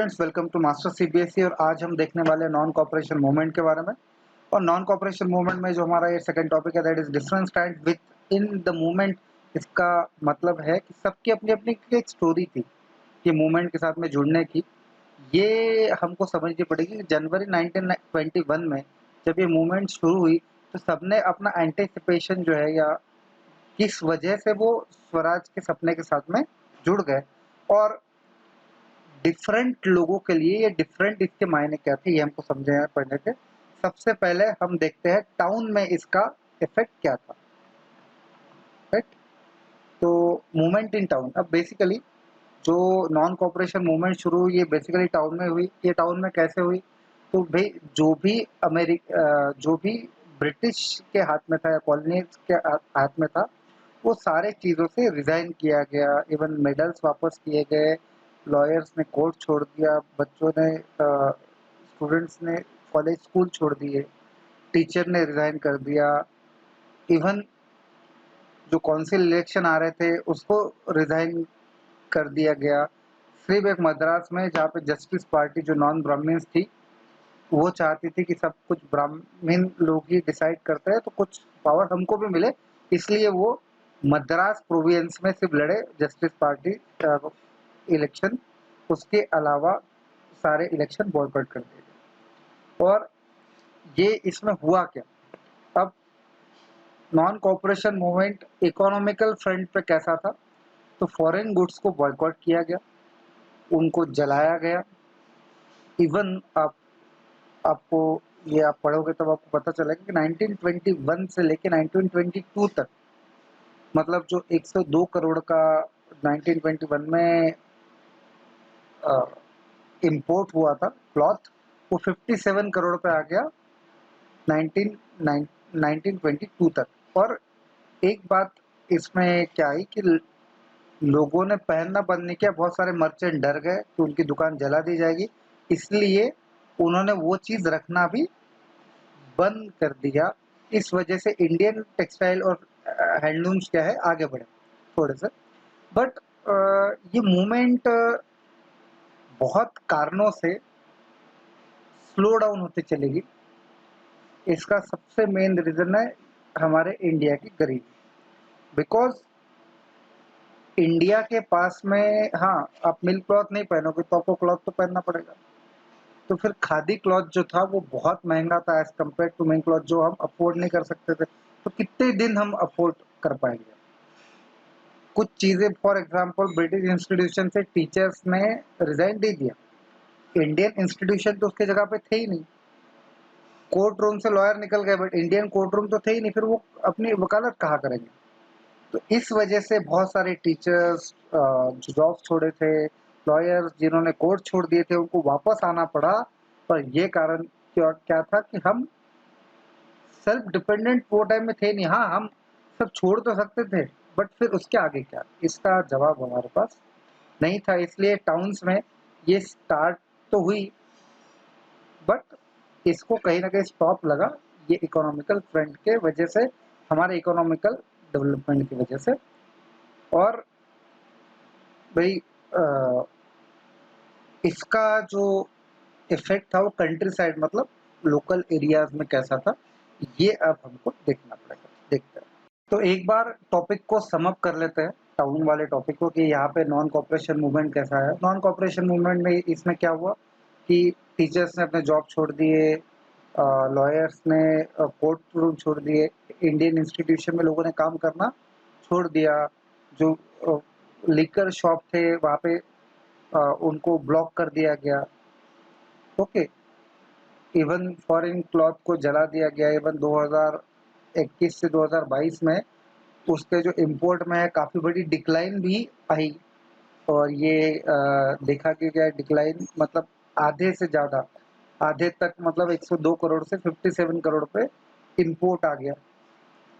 Students, welcome to master CBSE. और आज हम देखने वाले हैं नॉन कॉपरेशन मूवमेंट के बारे में। और नॉन कॉपरेशन मूवमेंट में जो हमारा ये सेकंड टॉपिक है, that is different stand with in the movement. इसका मतलब है कि सबकी अपनी अपनी एक स्टोरी थी ये मूवमेंट के साथ में जुड़ने की। ये हमको समझनी पड़ेगी कि जनवरी 1921 में जब ये मूवमेंट शुरू हुई तो सबने अपना एंटिसिपेशन जो है या किस वजह से वो स्वराज के सपने के साथ में जुड़ गए, और डिफरेंट लोगों के लिए ये डिफरेंट इसके मायने क्या थे ये हमको समझे पड़ने थे। सबसे पहले हम देखते हैं टाउन में इसका इफेक्ट क्या था, राइट। तो मूवमेंट इन टाउन, अब बेसिकली जो नॉन कॉपरेशन मूवमेंट शुरू हुई ये बेसिकली टाउन में हुई। ये टाउन में कैसे हुई? तो भाई जो भी ब्रिटिश के हाथ में था या कॉलोनीज के हाथ में था, वो सारे चीज़ों से रिजाइन किया गया। इवन मेडल्स वापस किए गए, लॉयर्स ने कोर्ट छोड़ दिया, बच्चों ने स्टूडेंट्स ने कॉलेज स्कूल छोड़ दिए, टीचर ने रिजाइन कर दिया। इवन जो काउंसिल इलेक्शन आ रहे थे उसको रिजाइन कर दिया गया। सिर्फ एक मद्रास में जहाँ पे जस्टिस पार्टी जो नॉन ब्राह्मण्स थी वो चाहती थी कि सब कुछ ब्राह्मण लोग ही डिसाइड करते हैं तो कुछ पावर हमको भी मिले, इसलिए वो मद्रास प्रोविंस में सिर्फ लड़े जस्टिस पार्टी इलेक्शन। उसके अलावा सारे इलेक्शन बॉयकॉट कर दिए गए। और ये इसमें हुआ क्या? अब non cooperation movement economical front पे कैसा था? तो फॉरेन गुड्स को बॉयकॉट किया गया, उनको जलाया गया। इवन आपको ये आप पढ़ोगे तब आपको पता चलेगा कि 1921 से लेके 1922 तक, मतलब जो 102 करोड़ का 1921 में इंपोर्ट हुआ था क्लॉथ, वो 57 करोड़ पे आ गया 1922 तक। और एक बात इसमें क्या आई कि लोगों ने पहनना बंद नहीं किया, बहुत सारे मर्चेंट डर गए कि उनकी दुकान जला दी जाएगी, इसलिए उन्होंने वो चीज़ रखना भी बंद कर दिया। इस वजह से इंडियन टेक्सटाइल और हैंडलूम्स क्या है आगे बढ़े थोड़े से। बट ये मूवमेंट बहुत कारणों से स्लो डाउन होती चलेगी। इसका सबसे मेन रीज़न है हमारे इंडिया की गरीबी। बिकॉज इंडिया के पास में, हाँ, आप मिल्क क्लॉथ नहीं पहनोगे तो आपको क्लॉथ तो पहनना पड़ेगा। तो फिर खादी क्लॉथ जो था वो बहुत महंगा था as compare to mill cloth, जो हम अफोर्ड नहीं कर सकते थे। तो कितने दिन हम अफोर्ड कर पाएंगे कुछ चीज़ें? फॉर एग्जाम्पल ब्रिटिश इंस्टीट्यूशन से टीचर्स ने रिजाइन दे दिया, इंडियन इंस्टीट्यूशन तो उसके जगह पे थे ही नहीं। कोर्ट रूम से लॉयर निकल गए बट इंडियन कोर्ट रूम तो थे ही नहीं, फिर वो अपनी वकालत कहाँ करेंगे? तो इस वजह से बहुत सारे टीचर्स जो जॉब छोड़े थे, लॉयर्स जिन्होंने कोर्ट छोड़ दिए थे, उनको वापस आना पड़ा। पर ये कारण क्या था कि हम सेल्फ डिपेंडेंट वो टाइम में थे नहीं। हाँ, हम सब छोड़ तो सकते थे बट फिर उसके आगे क्या, इसका जवाब हमारे पास नहीं था। इसलिए टाउन्स में ये स्टार्ट तो हुई बट इसको कहीं ना कहीं स्टॉप लगा, ये इकोनॉमिकल फ्रंट के वजह से, हमारे इकोनॉमिकल डेवलपमेंट की वजह से। और भाई इसका जो इफेक्ट था वो कंट्री साइड मतलब लोकल एरियाज में कैसा था, ये अब हमको देखना पड़ेगा। देखते हैं तो एक बार टॉपिक को सम अप कर लेते हैं, टाउन वाले टॉपिक को, कि यहाँ पे नॉन कॉपरेशन मूवमेंट कैसा है। नॉन कॉपरेशन मूवमेंट में इसमें क्या हुआ कि टीचर्स ने अपने जॉब छोड़ दिए, लॉयर्स ने कोर्ट रूम छोड़ दिए, इंडियन इंस्टीट्यूशन में लोगों ने काम करना छोड़ दिया। जो लिकर शॉप थे वहाँ पे उनको ब्लॉक कर दिया गया। ओके, इवन फॉरेन क्लॉथ को जला दिया गया। इवन 2021 से 2022 में उसके जो इंपोर्ट में है काफ़ी बड़ी डिक्लाइन भी आई। और ये देखा कि क्या डिक्लाइन मतलब आधे से ज़्यादा, आधे तक, मतलब 102 करोड़ से 57 करोड़ पे इंपोर्ट आ गया।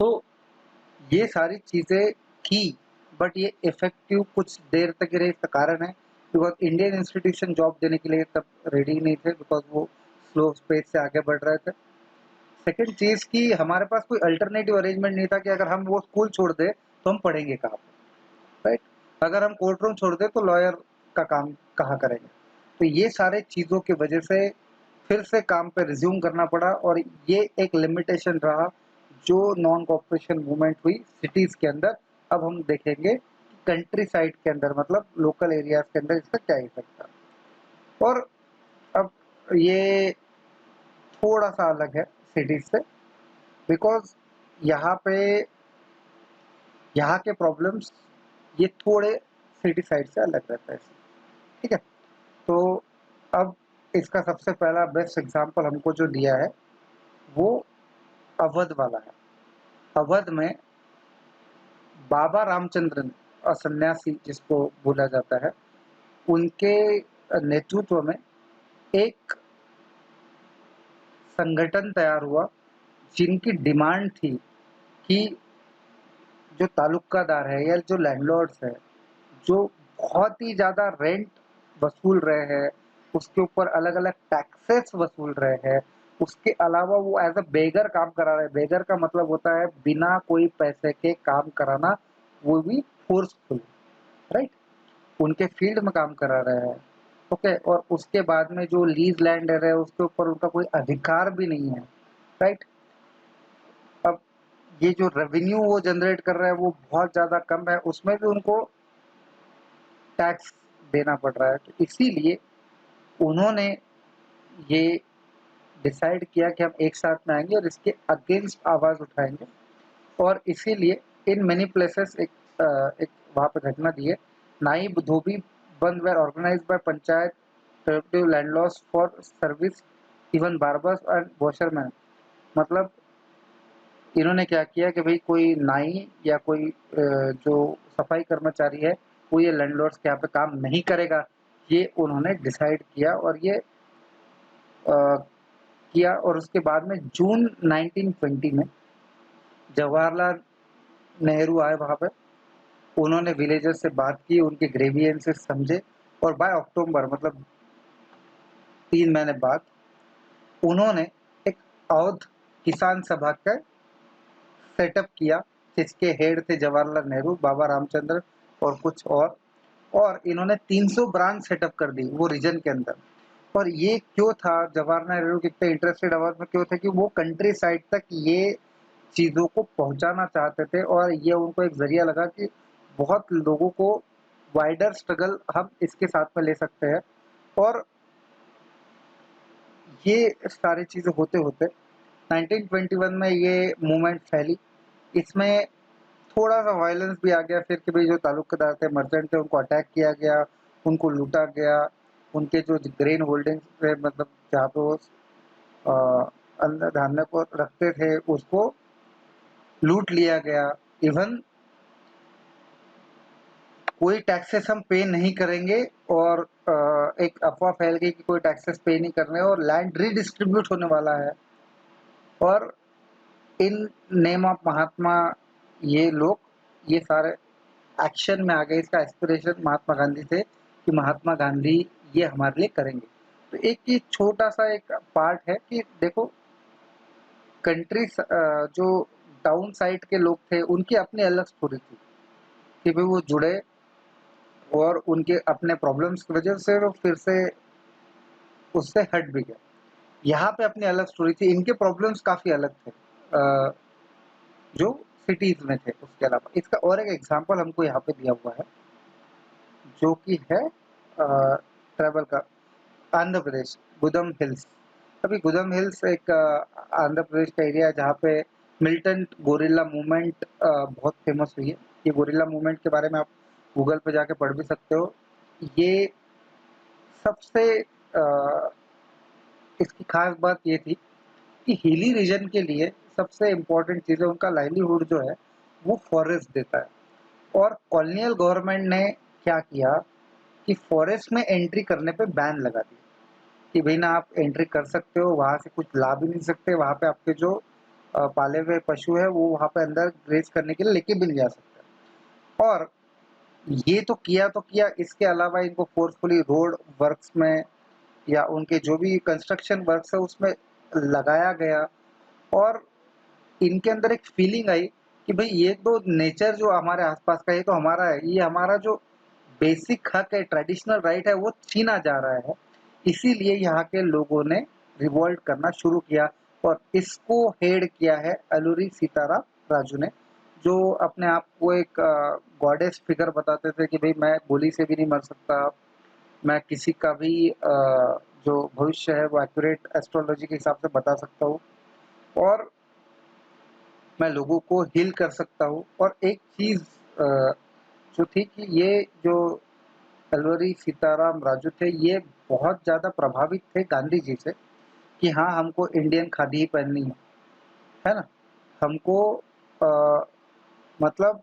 तो ये सारी चीज़ें की बट ये इफेक्टिव कुछ देर तक ही रही। इसका कारण है बिकॉज इंडियन इंस्टीट्यूशन जॉब देने के लिए तब रेडी नहीं थे, बिकॉज वो स्लो स्पेस से आगे बढ़ रहे थे। सेकंड चीज़ कि हमारे पास कोई अल्टरनेटिव अरेंजमेंट नहीं था कि अगर हम वो स्कूल छोड़ दें तो हम पढ़ेंगे कहाँ पे, राइट। अगर हम कोर्ट रूम छोड़ दें तो लॉयर का काम कहाँ करेंगे? तो ये सारे चीज़ों की वजह से फिर से काम पे रिज्यूम करना पड़ा और ये एक लिमिटेशन रहा जो नॉन कॉपरेशन मूवमेंट हुई सिटीज़ के अंदर। अब हम देखेंगे कंट्री साइड के अंदर मतलब लोकल एरियाज़ के अंदर इसका क्या इफ़ेक्ट था। और अब ये थोड़ा-सा अलग है सिटीज़ से बिकॉज़ यहाँ पे यहाँ के प्रॉब्लम्स ये थोड़े सिटी साइड से अलग रहता है। ठीक है? तो अब इसका सबसे पहला बेस्ट एग्ज़ाम्पल हमको जो दिया है, वो अवध वाला है। अवध में बाबा रामचंद्रन सन्यासी जिसको बोला जाता है, उनके नेतृत्व में एक संगठन तैयार हुआ, जिनकी डिमांड थी कि जो तालुकादार है या जो लैंडलॉर्ड्स है, जो बहुत ही ज़्यादा रेंट वसूल रहे हैं, उसके ऊपर अलग-अलग टैक्सेस वसूल रहे हैं, उसके अलावा वो एज़ अ बेगर काम करा रहे हैं। बेगर का मतलब होता है बिना कोई पैसे के काम कराना, वो भी फ़ोर्सफुल, राइट? उनके फील्ड में काम करा रहे हैं, ओके? और उसके बाद में जो लीज़ लैंड है, उसके ऊपर उनका कोई अधिकार भी नहीं है, राइट? अब ये जो रेवेन्यू वो जनरेट कर रहा है, वो बहुत ज़्यादा कम है, उसमें भी उनको टैक्स देना पड़ रहा है। तो इसीलिए उन्होंने ये डिसाइड किया कि हम एक साथ में आएँगे और इसके अगेंस्ट आवाज़ उठाएँगे और इसीलिए इन मेनी प्लेसेस एक वहाँ पे घटना दी है। नाइब धोबी बंद were organized by panchayat productive landlords for service even barbers and washerman. मतलब इन्होंने क्या किया कि भई कोई नाई या कोई जो सफाई कर्मचारी है, वो ये लैंडलॉर्ड्स के यहाँ पे काम नहीं करेगा। ये उन्होंने डिसाइड किया और ये किया और उसके बाद में जून 1920 में जवाहरलाल नेहरू आए वहाँ पे। उन्होंने विलेजर्स से बात की, उनके ग्रीवियंसेस समझे और बाय अक्टूबर मतलब 3 महीने बाद उन्होंने एक अवध किसान सभा का सेटअप किया, जिसके हेड थे जवाहरलाल नेहरू, बाबा रामचंद्र और कुछ और इन्होंने 300 ब्रांच सेटअप कर दी वो रीजन के अंदर। और ये क्यों था, जवाहरलाल नेहरू कितने इंटरेस्टेड अवध में क्यों थे कि वो कंट्री साइड तक ये चीज़ों को पहुँचाना चाहते थे और ये उनको एक ज़रिया लगा कि बहुत लोगों को वाइडर स्ट्रगल हम इसके साथ में ले सकते हैं। और ये सारी चीज़ें होते-होते 1921 में ये मूवमेंट फैली। इसमें थोड़ा-सा वायलेंस भी आ गया फिर कि भई जो तालुकादार थे, मर्चेंट थे, उनको अटैक किया गया, उनको लूटा गया, उनके जो ग्रेन होल्डिंग्स थे मतलब जहाँ पे वो अन्न धान्य को रखते थे, उसको लूट लिया गया। इवन कोई टैक्सेस हम पे नहीं करेंगे और एक अफ़वाह फैल गई कि कोई टैक्सेस पे नहीं करने और लैंड रीडिस्ट्रीब्यूट होने वाला है। और इन नेम ऑफ महात्मा ये लोग ये सारे एक्शन में आ गए। इसका इंस्पिरेशन महात्मा गांधी थे कि महात्मा गांधी ये हमारे लिए करेंगे। तो एक ये छोटा-सा एक पार्ट है कि देखो कंट्रीज़ जो टाउन साइड के लोग थे, उनकी अपनी अलग स्टोरी थी कि भई वो जुड़े और उनके अपने प्रॉब्लम्स की वजह से वो फिर से उससे हट भी गए। यहाँ पे अपनी अलग स्टोरी थी, इनके प्रॉब्लम्स काफ़ी अलग थे जो सिटीज़ में थे उसके अलावा। इसका और एक एग्ज़ाम्पल हमको यहाँ पे दिया हुआ है, जो कि है ट्रैवल का आंध्र प्रदेश, गुदम हिल्स। अभी गुदम हिल्स एक आंध्र प्रदेश का एरिया है जहाँ पे मिलिटेंट गोरिल्ला मूवमेंट बहुत फेमस हुई है। ये गोरिल्ला मूवमेंट के बारे में आप गूगल पे जाके पढ़ भी सकते हो। ये सबसे इसकी खास बात ये थी कि हिली रीजन के लिए सबसे इम्पोर्टेंट चीज़ है उनका लाइवलीहुड जो है वो फॉरेस्ट देता है। और कॉलोनियल गवर्नमेंट ने क्या किया कि फॉरेस्ट में एंट्री करने पे बैन लगा दिया कि भई ना आप एंट्री कर सकते हो, वहाँ से कुछ ला भी नहीं सकते, वहाँ पे आपके जो पाले हुए पशु है वो वहाँ पे अंदर ग्रेज़ करने के लिए लेके भी नहीं जा सकते। और ये तो किया, इसके अलावा इनको फ़ोर्सफुली रोड वर्क्स में या उनके जो भी कंस्ट्रक्शन वर्क्स है उसमें लगाया गया। और इनके अंदर एक फीलिंग आई कि भई ये तो नेचर जो हमारे आस-पास का ये तो हमारा है, ये हमारा जो बेसिक हक है, ट्रेडिशनल राइट है वो छीना जा रहा है। इसीलिए यहाँ के लोगों ने रिवोल्ट करना शुरू किया और इसको हेड किया है अलूरी सीताराम राजू ने, जो अपने आप को एक गॉडेस फिगर बताते थे कि भाई मैं गोली से भी नहीं मर सकता, मैं किसी का भी जो भविष्य है वो एक्यूरेट एस्ट्रोलॉजी के हिसाब से बता सकता हूँ और मैं लोगों को हील कर सकता हूँ। और एक चीज़ जो थी कि ये जो अलवरी सीताराम राजू थे, ये बहुत ज़्यादा प्रभावित थे गांधी जी से कि हाँ, हमको इंडियन खादी ही पहननी है ना? हमको मतलब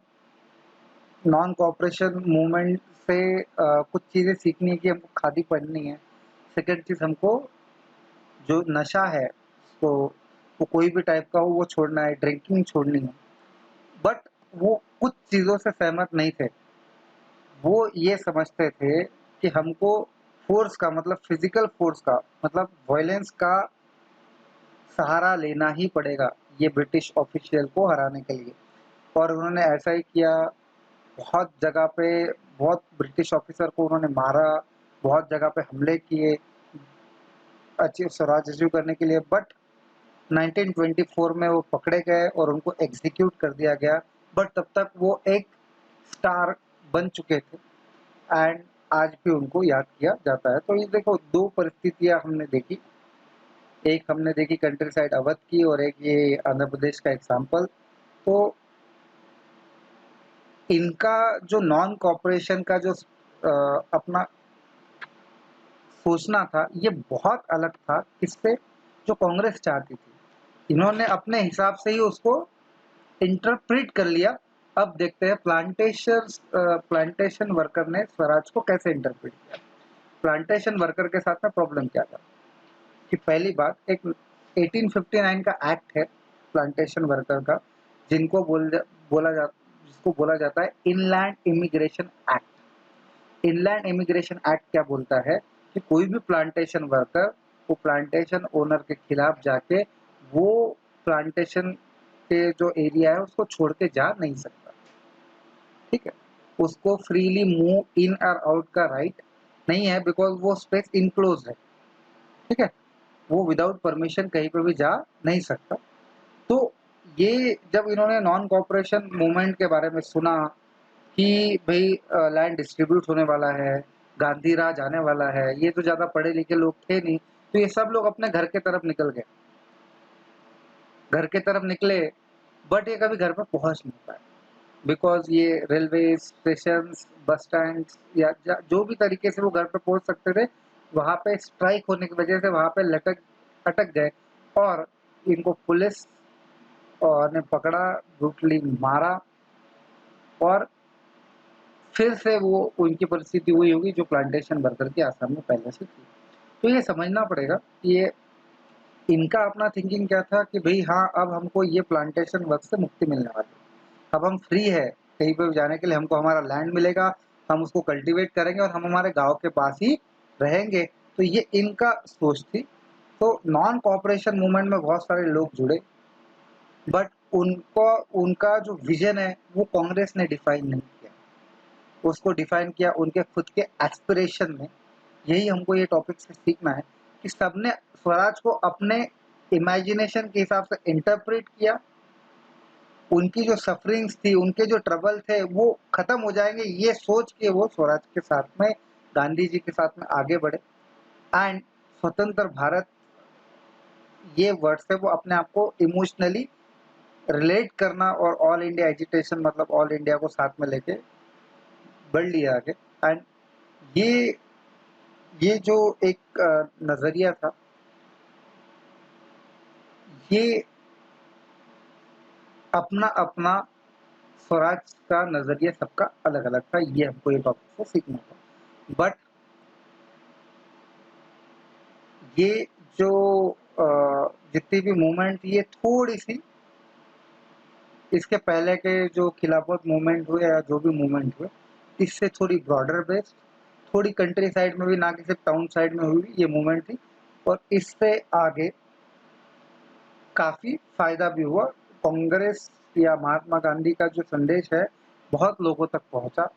नॉन कोऑपरेशन मूवमेंट से कुछ चीज़ें सीखनी है कि हमको खादी पहननी है। सेकंड चीज़, हमको जो नशा है, तो वो कोई भी टाइप का हो वो छोड़ना है, ड्रिंकिंग छोड़नी है। बट वो कुछ चीज़ों से सहमत नहीं थे। वो ये समझते थे कि हमको फ़ोर्स का मतलब फ़िज़िकल फ़ोर्स का मतलब वायलेंस का सहारा लेना ही पड़ेगा, ये ब्रिटिश ऑफ़िशियल को हराने के लिए। और उन्होंने ऐसा ही किया। बहुत जगह पे बहुत ब्रिटिश ऑफ़िसर को उन्होंने मारा, बहुत जगह पे हमले किए स्वराज अचीव करने के लिए। बट 1924 में वो पकड़े गए और उनको एग्जीक्यूट कर दिया गया। बट तब तक वो एक स्टार बन चुके थे एंड आज भी उनको याद किया जाता है। तो ये देखो, दो परिस्थितियां हमने देखी, एक हमने देखी कंट्री साइड अवध की और एक ये आंध्र प्रदेश का एग्जाम्पल। तो इनका जो नॉन कॉपरेशन का जो अपना सोचना था, ये बहुत अलग था इससे जो कांग्रेस चाहती थी। इन्होंने अपने हिसाब से ही उसको इंटरप्रेट कर लिया। अब देखते हैं प्लांटेशन वर्कर ने स्वराज को कैसे इंटरप्रेट किया। प्लांटेशन वर्कर के साथ में प्रॉब्लम क्या था कि पहली बात, एक 1859 का एक्ट है प्लांटेशन वर्कर का, जिनको जिसको बोला जाता है inland immigration act. Inland immigration act क्या बोलता है कि कोई भी प्लांटेशन वर्कर वो प्लांटेशन ओनर के खिलाफ जाके वो प्लांटेशन के जो एरिया है उसको छोड़ के जा नहीं सकता। ठीक है, उसको फ्रीली मूव इन और आउट का राइट नहीं है, बिकॉज वो स्पेस इनक्लोज है। ठीक है, वो विदाउट परमिशन कहीं पे भी जा नहीं सकता। तो ये जब इन्होंने नॉन कॉपरेशन मूवमेंट के बारे में सुना कि भाई लैंड डिस्ट्रीब्यूट होने वाला है, गांधी राज आने वाला है, ये तो ज़्यादा पढ़े लिखे लोग थे नहीं, तो ये सब लोग अपने घर के तरफ निकल गए। घर के तरफ निकले, बट ये कभी घर पे पहुंच नहीं पाए, बिकॉज ये रेलवे स्टेशन, बस स्टैंड या जो भी तरीके से वो घर पे पहुंच सकते थे, वहां पे स्ट्राइक होने की वजह से वहां पे अटक गए और इनको पुलिस और ने पकड़ा, ब्रूटली मारा और फिर से वो उनकी परिस्थिति हुई होगी जो प्लांटेशन वर्कर की आसाम में पहले से थी। तो ये समझना पड़ेगा कि ये इनका अपना थिंकिंग क्या था कि भाई हाँ, अब हमको ये प्लांटेशन वर्क से मुक्ति मिलने वाली है, अब हम फ्री है कहीं पे भी जाने के लिए, हमको हमारा लैंड मिलेगा, हम उसको कल्टीवेट करेंगे और हम हमारे गांव के पास ही रहेंगे। तो ये इनका सोच थी। तो नॉन कॉपरेशन मूवमेंट में बहुत सारे लोग जुड़े, बट उनको उनका जो विजन है वो कांग्रेस ने डिफाइन नहीं किया, उसको डिफाइन किया उनके खुद के एस्पिरेशन में। यही हमको ये टॉपिक से सीखना है कि सबने स्वराज को अपने इमेजिनेशन के हिसाब से इंटरप्रेट किया। उनकी जो सफरिंग्स थी, उनके जो ट्रबल थे वो खत्म हो जाएंगे, ये सोच के वो स्वराज के साथ में, गांधी जी के साथ में आगे बढ़े। एंड स्वतंत्र भारत ये वर्ड से वो अपने आप को इमोशनली रिलेट करना और ऑल इंडिया एजिटेशन मतलब ऑल इंडिया को साथ में लेके बढ़ लिया आगे। एंड ये ये जो एक नजरिया था, ये अपना अपना स्वराज का नजरिया सबका अलग अलग था, ये हमको ये टॉपिक से सीखना था। बट ये जो जितनी भी मूवमेंट थी, ये थोड़ी सी इसके पहले के जो खिलाफत मूवमेंट हुए या जो भी मूवमेंट हुए, इससे थोड़ी ब्रॉडर बेस्ड, थोड़ी कंट्री साइड में भी, ना कि सिर्फ टाउन साइड में हुई ये मूवमेंट थी। और इससे आगे काफी फायदा भी हुआ। कांग्रेस या महात्मा गांधी का जो संदेश है बहुत लोगों तक पहुंचा।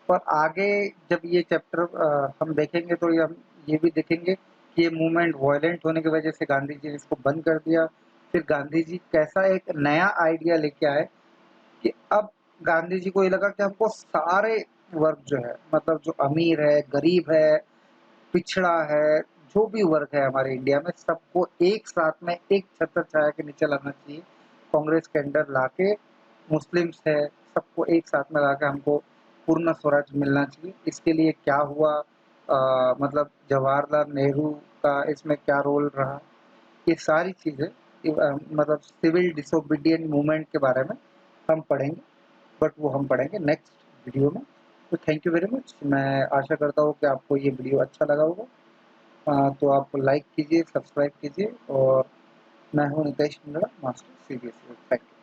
और आगे जब ये चैप्टर हम देखेंगे तो ये भी देखेंगे कि ये मूवमेंट वायलेंट होने की वजह से गांधी जी ने इसको बंद कर दिया। फिर गांधी जी कैसा एक नया आइडिया लेके आए कि अब गांधी जी को ये लगा कि हमको सारे वर्ग जो है, मतलब जो अमीर है, गरीब है, पिछड़ा है, जो भी वर्ग है हमारे इंडिया में, सबको एक साथ में एक छत्र छाया के नीचे लाना चाहिए। कांग्रेस के अंडर लाके मुस्लिम्स है, सबको एक साथ में लाके हमको पूर्ण स्वराज मिलना चाहिए। इसके लिए क्या हुआ, मतलब जवाहरलाल नेहरू का इसमें क्या रोल रहा, ये सारी चीज़ें मतलब सिविल डिसोबीडिएंट मूवमेंट के बारे में हम पढ़ेंगे, बट वो हम पढ़ेंगे नेक्स्ट वीडियो में। तो थैंक यू वेरी मच। मैं आशा करता हूँ कि आपको ये वीडियो अच्छा लगा होगा। तो आप लाइक कीजिए, सब्सक्राइब कीजिए, और मैं हूँ Nitesh Mingda, master CBSE. Thank you.